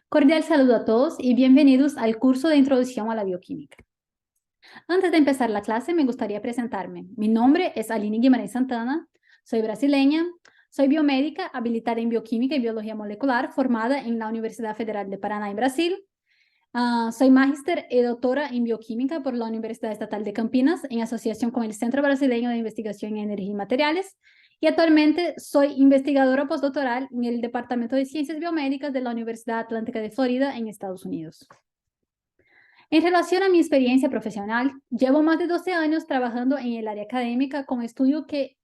Cordial saludo a todos y bienvenidos al curso de Introducción a la Bioquímica. Antes de empezar la clase, me gustaría presentarme. Mi nombre es Aline Guimarães Santana, soy brasileña, soy biomédica habilitada en Bioquímica y Biología Molecular, formada en la Universidad Federal de Paraná en Brasil. Soy magíster y doctora en Bioquímica por la Universidad Estatal de Campinas, en asociación con el Centro Brasileño de Investigación en Energía y Materiales, y actualmente soy investigadora postdoctoral en el Departamento de Ciencias Biomédicas de la Universidad Atlántica de Florida en Estados Unidos. En relación a mi experiencia profesional, llevo más de 12 años trabajando en el área académica con estudios que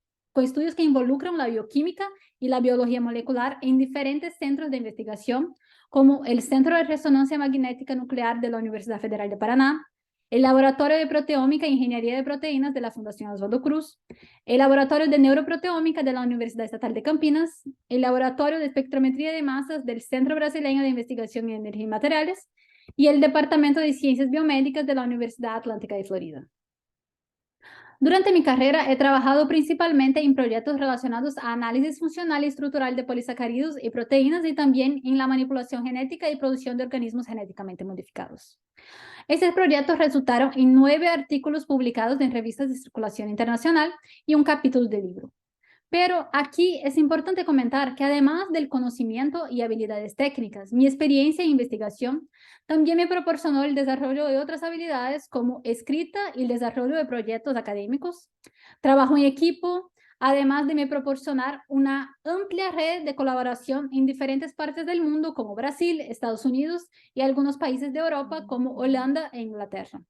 involucran la bioquímica y la biología molecular en diferentes centros de investigación, como el Centro de Resonancia Magnética Nuclear de la Universidad Federal de Paraná, el Laboratorio de Proteómica e Ingeniería de Proteínas de la Fundación Osvaldo Cruz, el Laboratorio de Neuroproteómica de la Universidad Estatal de Campinas, el Laboratorio de Espectrometría de Masas del Centro Brasileño de Investigación en Energía y Materiales, y el Departamento de Ciencias Biomédicas de la Universidad Atlántica de Florida. Durante mi carrera he trabajado principalmente en proyectos relacionados a análisis funcional y estructural de polisacáridos y proteínas y también en la manipulación genética y producción de organismos genéticamente modificados. Estos proyectos resultaron en 9 artículos publicados en revistas de circulación internacional y un capítulo de libro. Pero aquí es importante comentar que además del conocimiento y habilidades técnicas, mi experiencia en investigación también me proporcionó el desarrollo de otras habilidades como escrita y el desarrollo de proyectos académicos, trabajo en equipo, además de me proporcionar una amplia red de colaboración en diferentes partes del mundo como Brasil, Estados Unidos y algunos países de Europa como Holanda e Inglaterra.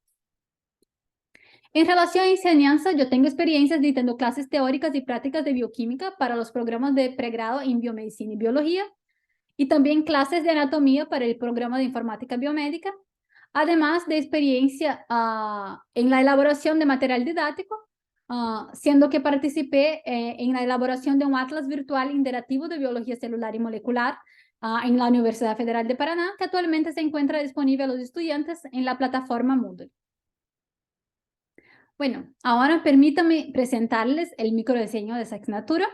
En relación a enseñanza, yo tengo experiencias dictando clases teóricas y prácticas de bioquímica para los programas de pregrado en biomedicina y biología, y también clases de anatomía para el programa de informática biomédica, además de experiencia en la elaboración de material didáctico, siendo que participé en la elaboración de un atlas virtual interactivo de biología celular y molecular en la Universidad Federal de Paraná, que actualmente se encuentra disponible a los estudiantes en la plataforma Moodle. Bueno, ahora permítanme presentarles el microdiseño de esa asignatura.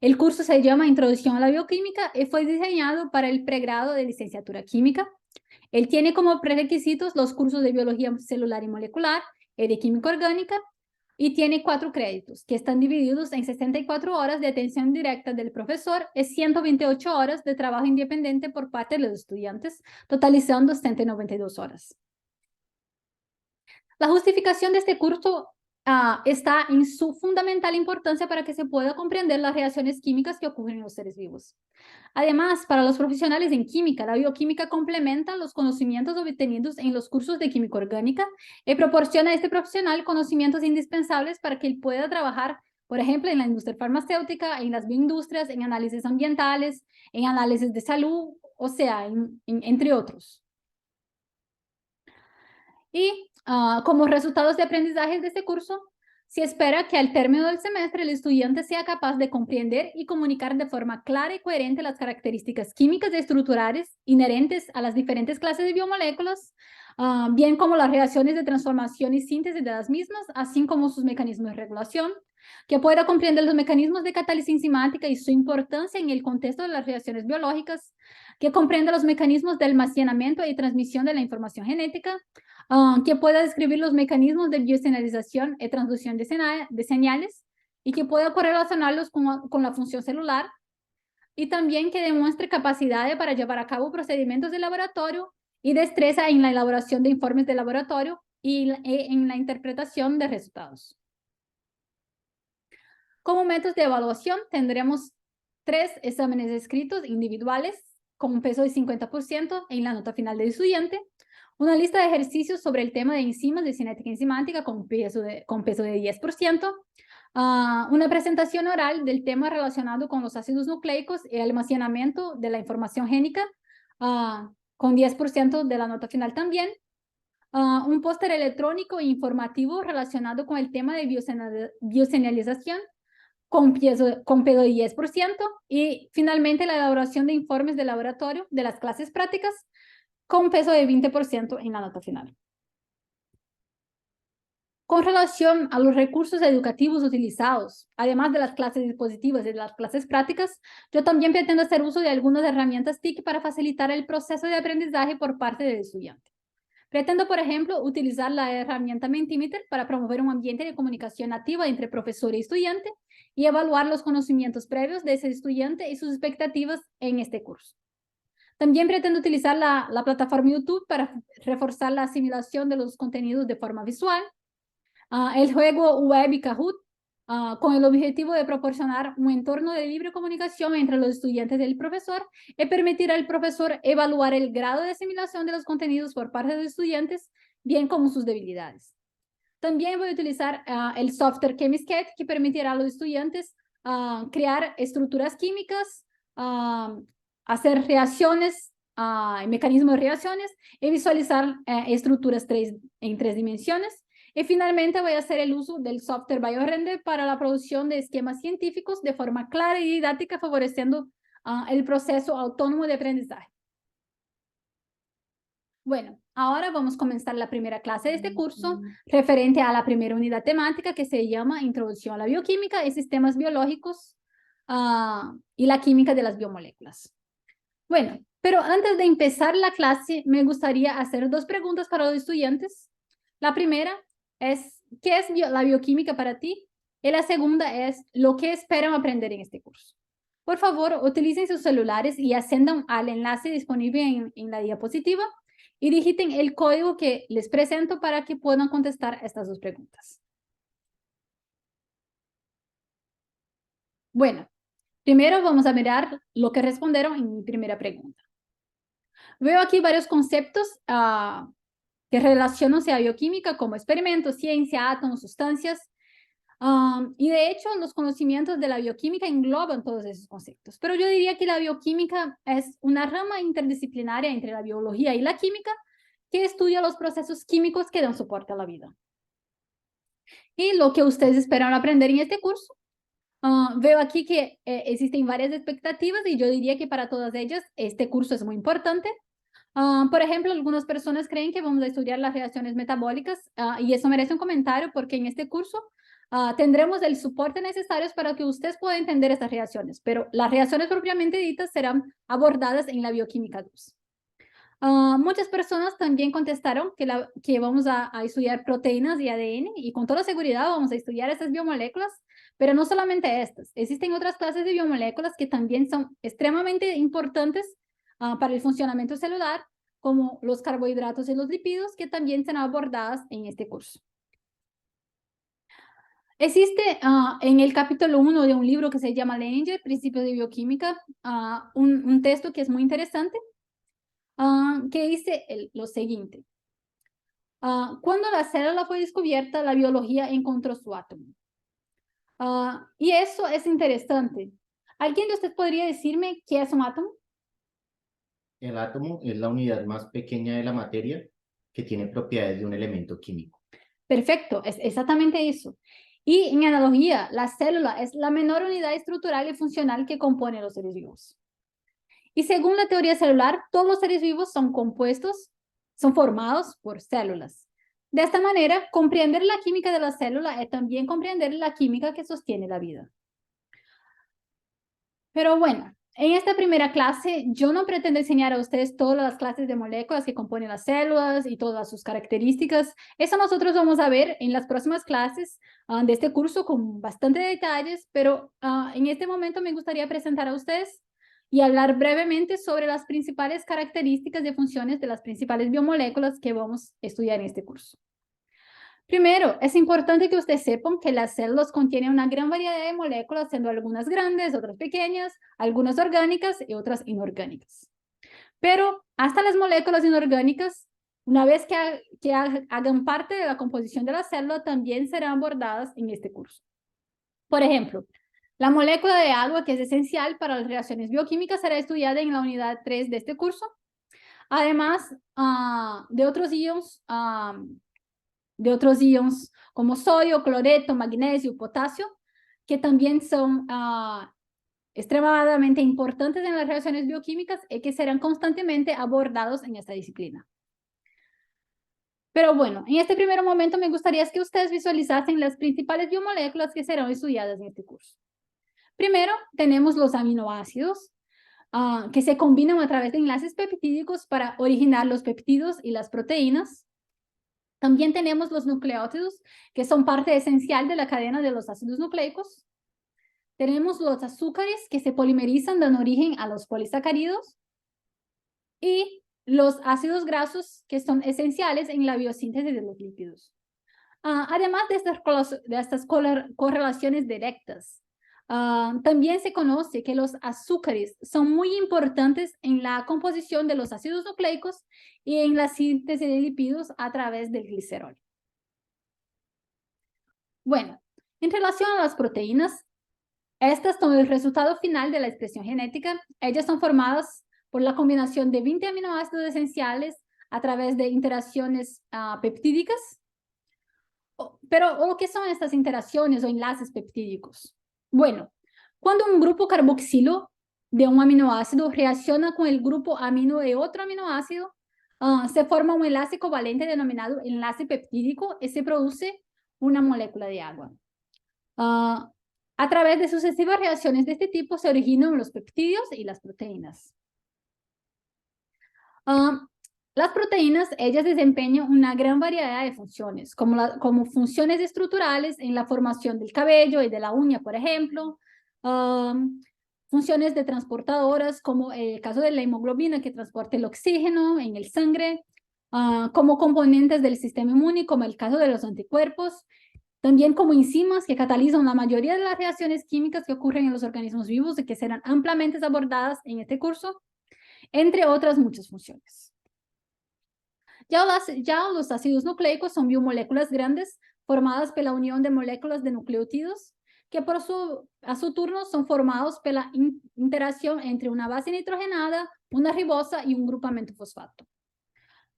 El curso se llama Introducción a la Bioquímica y fue diseñado para el pregrado de licenciatura química. Él tiene como prerequisitos los cursos de Biología Celular y Molecular y de Química Orgánica y tiene 4 créditos que están divididos en 64 horas de atención directa del profesor y 128 horas de trabajo independiente por parte de los estudiantes, totalizando 192 horas. La justificación de este curso está en su fundamental importancia para que se pueda comprender las reacciones químicas que ocurren en los seres vivos. Además, para los profesionales en química, la bioquímica complementa los conocimientos obtenidos en los cursos de química orgánica y proporciona a este profesional conocimientos indispensables para que él pueda trabajar, por ejemplo, en la industria farmacéutica, en las bioindustrias, en análisis ambientales, en análisis de salud, o sea, entre otros. Y como resultados de aprendizaje de este curso, se espera que al término del semestre el estudiante sea capaz de comprender y comunicar de forma clara y coherente las características químicas y estructurales inherentes a las diferentes clases de biomoléculas, bien como las reacciones de transformación y síntesis de las mismas, así como sus mecanismos de regulación, que pueda comprender los mecanismos de catálisis enzimática y su importancia en el contexto de las reacciones biológicas, que comprenda los mecanismos de almacenamiento y transmisión de la información genética, que pueda describir los mecanismos de bioseñalización y transducción de señales y que pueda correlacionarlos con la función celular, y también que demuestre capacidad para llevar a cabo procedimientos de laboratorio y destreza en la elaboración de informes de laboratorio y en la interpretación de resultados. Como métodos de evaluación tendremos 3 exámenes escritos individuales con un peso de 50% en la nota final del estudiante, una lista de ejercicios sobre el tema de enzimas de cinética enzimática con peso de 10%, una presentación oral del tema relacionado con los ácidos nucleicos y el almacenamiento de la información génica con 10% de la nota final también, un póster electrónico e informativo relacionado con el tema de bioseñalización con peso de 10%, y finalmente la elaboración de informes de laboratorio de las clases prácticas con peso de 20% en la nota final. Con relación a los recursos educativos utilizados, además de las clases dispositivas y de las clases prácticas, yo también pretendo hacer uso de algunas herramientas TIC para facilitar el proceso de aprendizaje por parte del estudiante. Pretendo, por ejemplo, utilizar la herramienta Mentimeter para promover un ambiente de comunicación nativa entre profesor y estudiante y evaluar los conocimientos previos de ese estudiante y sus expectativas en este curso. También pretendo utilizar la plataforma YouTube para reforzar la asimilación de los contenidos de forma visual. El juego web Kahoot, con el objetivo de proporcionar un entorno de libre comunicación entre los estudiantes y el profesor y permitir al profesor evaluar el grado de asimilación de los contenidos por parte de los estudiantes, bien como sus debilidades. También voy a utilizar el software Chemisket, que permitirá a los estudiantes crear estructuras químicas, hacer reacciones, mecanismos de reacciones y visualizar estructuras en 3 dimensiones. Y finalmente voy a hacer el uso del software BioRender para la producción de esquemas científicos de forma clara y didáctica, favoreciendo el proceso autónomo de aprendizaje. Bueno, ahora vamos a comenzar la primera clase de este curso, referente a la primera unidad temática que se llama Introducción a la Bioquímica y Sistemas Biológicos y la Química de las Biomoléculas. Bueno, pero antes de empezar la clase, me gustaría hacer 2 preguntas para los estudiantes. La primera es, ¿qué es la bioquímica para ti? Y la segunda es, ¿lo que esperan aprender en este curso? Por favor, utilicen sus celulares y ascendan al enlace disponible en la diapositiva y digiten el código que les presento para que puedan contestar estas 2 preguntas. Bueno, primero vamos a mirar lo que respondieron en mi primera pregunta. Veo aquí varios conceptos que relacionan a bioquímica como experimentos, ciencia, átomos, sustancias. Y de hecho, los conocimientos de la bioquímica engloban todos esos conceptos. Pero yo diría que la bioquímica es una rama interdisciplinaria entre la biología y la química que estudia los procesos químicos que dan soporte a la vida. Y lo que ustedes esperan aprender en este curso, veo aquí que existen varias expectativas y yo diría que para todas ellas este curso es muy importante. Por ejemplo, algunas personas creen que vamos a estudiar las reacciones metabólicas y eso merece un comentario porque en este curso tendremos el soporte necesario para que ustedes puedan entender estas reacciones, pero las reacciones propiamente ditas serán abordadas en la bioquímica 2. Muchas personas también contestaron que vamos a estudiar proteínas y ADN y con toda seguridad vamos a estudiar estas biomoléculas, pero no solamente estas. Existen otras clases de biomoléculas que también son extremadamente importantes para el funcionamiento celular, como los carbohidratos y los lípidos, que también serán abordadas en este curso. Existe en el capítulo 1 de un libro que se llama Leininger, Principios de Bioquímica, un texto que es muy interesante, que dice lo siguiente. Cuando la célula fue descubierta, la biología encontró su átomo. Y eso es interesante. ¿Alguien de ustedes podría decirme qué es un átomo? El átomo es la unidad más pequeña de la materia que tiene propiedades de un elemento químico. Perfecto, es exactamente eso. Y en analogía, la célula es la menor unidad estructural y funcional que compone los seres vivos. Y según la teoría celular, todos los seres vivos son formados por células. De esta manera, comprender la química de la célula es también comprender la química que sostiene la vida. Pero bueno, en esta primera clase yo no pretendo enseñar a ustedes todas las clases de moléculas que componen las células y todas sus características. Eso nosotros vamos a ver en las próximas clases de este curso con bastante detalles, pero en este momento me gustaría presentar a ustedes y hablar brevemente sobre las principales características de funciones de las principales biomoléculas que vamos a estudiar en este curso. Primero, es importante que ustedes sepan que las células contienen una gran variedad de moléculas, siendo algunas grandes, otras pequeñas, algunas orgánicas y otras inorgánicas. Pero hasta las moléculas inorgánicas, una vez que hagan parte de la composición de la célula, también serán abordadas en este curso. Por ejemplo, la molécula de agua, que es esencial para las reacciones bioquímicas, será estudiada en la unidad 3 de este curso. Además de otros iones como sodio, cloreto, magnesio, potasio, que también son extremadamente importantes en las reacciones bioquímicas y que serán constantemente abordados en esta disciplina. Pero bueno, en este primer momento me gustaría que ustedes visualizasen las principales biomoléculas que serán estudiadas en este curso. Primero, tenemos los aminoácidos, que se combinan a través de enlaces peptídicos para originar los péptidos y las proteínas. También tenemos los nucleótidos, que son parte esencial de la cadena de los ácidos nucleicos. Tenemos los azúcares, que se polimerizan, dan origen a los polisacáridos. Y los ácidos grasos, que son esenciales en la biosíntesis de los lípidos. Además de estas correlaciones directas, también se conoce que los azúcares son muy importantes en la composición de los ácidos nucleicos y en la síntesis de lípidos a través del glicerol. Bueno, en relación a las proteínas, estas son el resultado final de la expresión genética. Ellas son formadas por la combinación de 20 aminoácidos esenciales a través de interacciones peptídicas. Pero, ¿qué son estas interacciones o enlaces peptídicos? Bueno, cuando un grupo carboxilo de un aminoácido reacciona con el grupo amino de otro aminoácido, se forma un enlace covalente denominado enlace peptídico y se produce una molécula de agua. A través de sucesivas reacciones de este tipo se originan los peptídeos y las proteínas. Las proteínas, ellas desempeñan una gran variedad de funciones, como funciones estructurales en la formación del cabello y de la uña, por ejemplo, funciones de transportadoras, como el caso de la hemoglobina, que transporta el oxígeno en el sangre, como componentes del sistema inmune, como el caso de los anticuerpos, también como enzimas que catalizan la mayoría de las reacciones químicas que ocurren en los organismos vivos y que serán ampliamente abordadas en este curso, entre otras muchas funciones. Ya los ácidos nucleicos son biomoléculas grandes formadas por la unión de moléculas de nucleótidos que a su turno son formados por la interacción entre una base nitrogenada, una ribosa y un grupamento fosfato.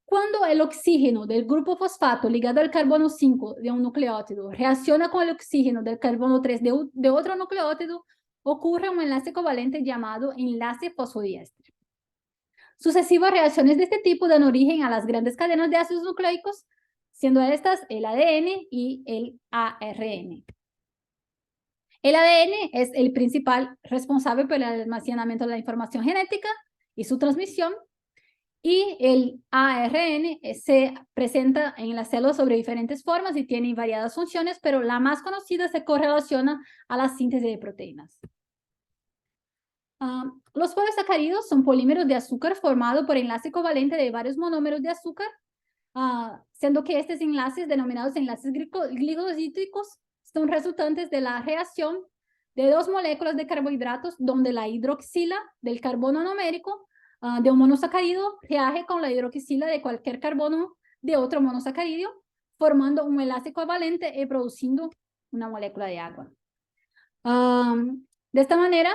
Cuando el oxígeno del grupo fosfato ligado al carbono 5 de un nucleótido reacciona con el oxígeno del carbono 3 de otro nucleótido, ocurre un enlace covalente llamado enlace fosfodiéster. Sucesivas reacciones de este tipo dan origen a las grandes cadenas de ácidos nucleicos, siendo estas el ADN y el ARN. El ADN es el principal responsable por el almacenamiento de la información genética y su transmisión, y el ARN se presenta en las células sobre diferentes formas y tiene variadas funciones, pero la más conocida se correlaciona a la síntesis de proteínas. Los polisacáridos son polímeros de azúcar formados por enlace covalente de varios monómeros de azúcar, siendo que estos enlaces, denominados enlaces glicosídicos, son resultantes de la reacción de dos moléculas de carbohidratos donde la hidroxila del carbono anomérico de un monosacárido reage con la hidroxila de cualquier carbono de otro monosacárido, formando un enlace covalente y produciendo una molécula de agua. De esta manera,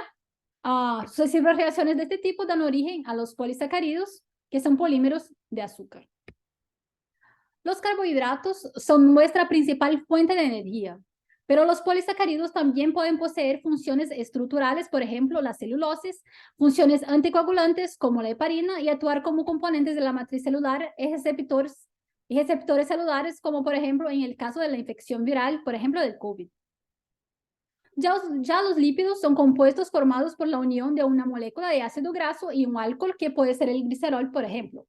sucesivas reacciones de este tipo dan origen a los polisacáridos, que son polímeros de azúcar. Los carbohidratos son nuestra principal fuente de energía, pero los polisacáridos también pueden poseer funciones estructurales, por ejemplo, la celulosis, funciones anticoagulantes como la heparina y actuar como componentes de la matriz celular y receptores celulares, como por ejemplo en el caso de la infección viral, por ejemplo, del COVID. Ya los lípidos son compuestos formados por la unión de una molécula de ácido graso y un alcohol que puede ser el glicerol, por ejemplo.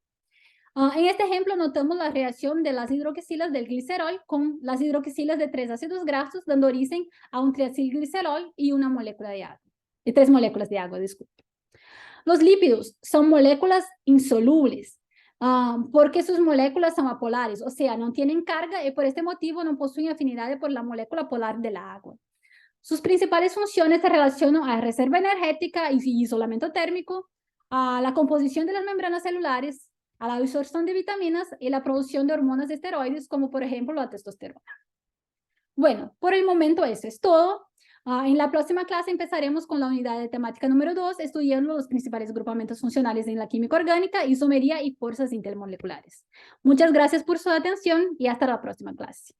En este ejemplo notamos la reacción de las hidroxilas del glicerol con las hidroxilas de 3 ácidos grasos, dando origen a un triacilglicerol y una molécula de agua, y 3 moléculas de agua, disculpe. Los lípidos son moléculas insolubles, porque sus moléculas son apolares, o sea, no tienen carga y por este motivo no poseen afinidad por la molécula polar del agua. Sus principales funciones se relacionan a reserva energética y isolamiento térmico, a la composición de las membranas celulares, a la absorción de vitaminas y la producción de hormonas de esteroides, como por ejemplo la testosterona. Bueno, por el momento eso es todo. En la próxima clase empezaremos con la unidad de temática número 2, estudiando los principales grupamientos funcionales en la química orgánica, isomería y fuerzas intermoleculares. Muchas gracias por su atención y hasta la próxima clase.